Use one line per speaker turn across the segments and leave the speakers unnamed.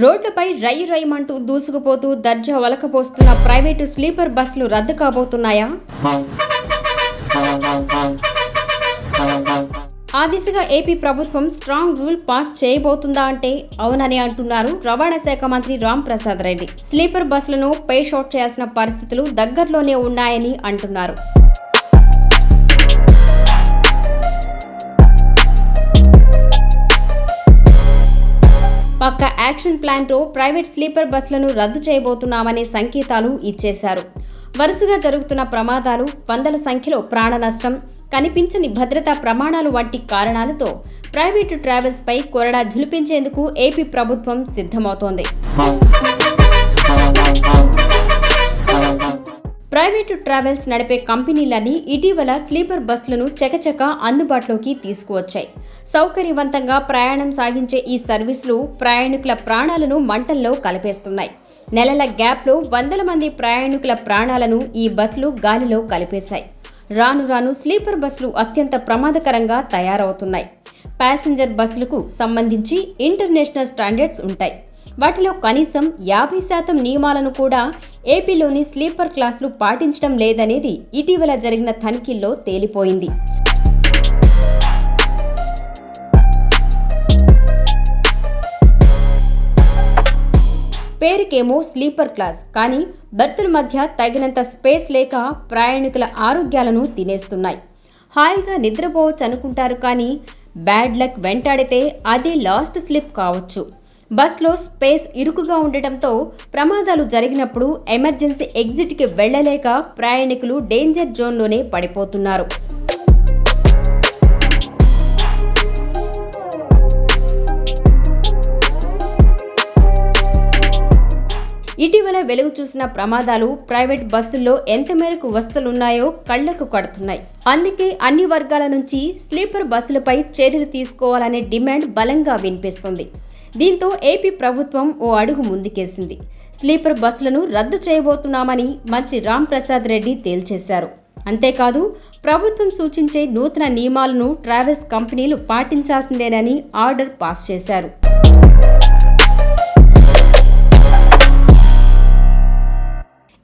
రోడ్లపై రైమంటూ దూసుకుపోతూ దర్జా వలకపోస్తున్న private sleeper బస్సులు రద్దు కాబోతున్నాయా? ఆ దిశగా ఏపీ ప్రభుత్వం స్ట్రాంగ్ రూల్ పాస్ చేయబోతుందా అంటే అవునని అంటున్నారు రవాణా శాఖ మంత్రి రాంప్రసాద్ రెడ్డి. స్లీపర్ బస్సులను పేష్ అవుట్ చేయాల్సిన పరిస్థితులు దగ్గరలోనే ఉన్నాయని అంటున్నారు. పక్క యాక్షన్ ప్లాన్తో ప్రైవేట్ స్లీపర్ బస్సులను రద్దు చేయబోతున్నామనే సంకేతాలు ఇచ్చేశారు. వరుసగా జరుగుతున్న ప్రమాదాలు, వందల సంఖ్యలో ప్రాణ నష్టం, కనిపించని భద్రతా ప్రమాణాలు వంటి కారణాలతో ప్రైవేటు ట్రావెల్స్ పై కొరడా ఝులిపించేందుకు ఏపీ ప్రభుత్వం సిద్ధమవుతోంది. ప్రైవేటు ట్రావెల్స్ నడిపే కంపెనీలన్నీ ఇటీవల స్లీపర్ బస్సులను చకచక అందుబాటులోకి తీసుకువచ్చాయి. సౌకర్యవంతంగా ప్రయాణం సాగించే ఈ సర్వీసులు ప్రయాణికుల ప్రాణాలను మంటల్లో కలిపేస్తున్నాయి. నెలల గ్యాప్లో వందల మంది ప్రయాణికుల ప్రాణాలను ఈ బస్సులు గాలిలో కలిపేశాయి. రాను రాను స్లీపర్ బస్సులు అత్యంత ప్రమాదకరంగా తయారవుతున్నాయి. ప్యాసింజర్ బస్సులకు సంబంధించి ఇంటర్నేషనల్ స్టాండర్డ్స్ ఉంటాయి. వాటిలో కనీసం 50% నియమాలను కూడా ఏపీలోని స్లీపర్ క్లాసులు పాటించడం లేదనేది ఇటీవల జరిగిన తనిఖీల్లో తేలిపోయింది. పేరుకేమో స్లీపర్ క్లాస్, కానీ బెర్తుల మధ్య తగినంత స్పేస్ లేక ప్రయాణికుల ఆరోగ్యాలను తినేస్తున్నాయి. హాయిగా నిద్రపోవచ్చు అనుకుంటారు, కానీ బ్యాడ్ లక్ వెంటాడితే అదే లాస్ట్ స్లిప్ కావచ్చు. బస్లో స్పేస్ ఇరుకుగా ఉండటంతో ప్రమాదాలు జరిగినప్పుడు ఎమర్జెన్సీ ఎగ్జిట్కి వెళ్లలేక ప్రయాణికులు డేంజర్ జోన్లోనే పడిపోతున్నారు. ఇటీవల వెలుగు చూసిన ప్రమాదాలు ప్రైవేట్ బస్సుల్లో ఎంత మేరకు వస్తులున్నాయో కళ్లకు కడుతున్నాయి. అందుకే అన్ని వర్గాల నుంచి స్లీపర్ బస్సులపై చర్యలు తీసుకోవాలనే డిమాండ్ బలంగా వినిపిస్తుంది. దీంతో ఏపీ ప్రభుత్వం ఓ అడుగు ముందుకేసింది. స్లీపర్ బస్సులను రద్దు చేయబోతున్నామని మంత్రి రాంప్రసాద్ రెడ్డి తేల్చేశారు. అంతేకాదు, ప్రభుత్వం సూచించే నూతన నియమాలను ట్రావెల్స్ కంపెనీలు పాటించాల్సిందేనని ఆర్డర్ పాస్ చేశారు.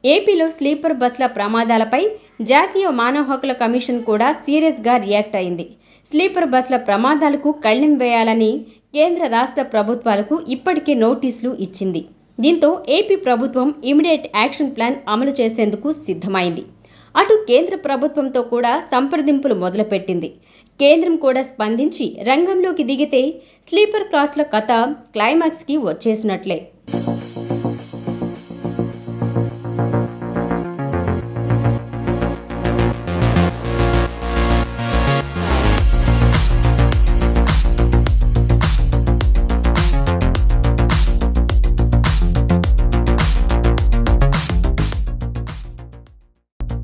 ఏపీలో స్లీపర్ బస్సుల ప్రమాదాలపై జాతీయ మానవ హక్కుల కమిషన్ కూడా సీరియస్గా రియాక్ట్ అయింది. స్లీపర్ బస్సుల ప్రమాదాలకు కళ్ళెం వేయాలని కేంద్ర రాష్ట్ర ప్రభుత్వాలకు ఇప్పటికే నోటీసులు ఇచ్చింది. దీంతో ఏపీ ప్రభుత్వం ఇమిడియట్ యాక్షన్ ప్లాన్ అమలు చేసేందుకు సిద్ధమైంది. అటు కేంద్ర ప్రభుత్వంతో కూడా సంప్రదింపులు మొదలుపెట్టింది. కేంద్రం కూడా స్పందించి రంగంలోకి దిగితే స్లీపర్ క్లాసుల కథ క్లైమాక్స్కి వచ్చేసినట్లే.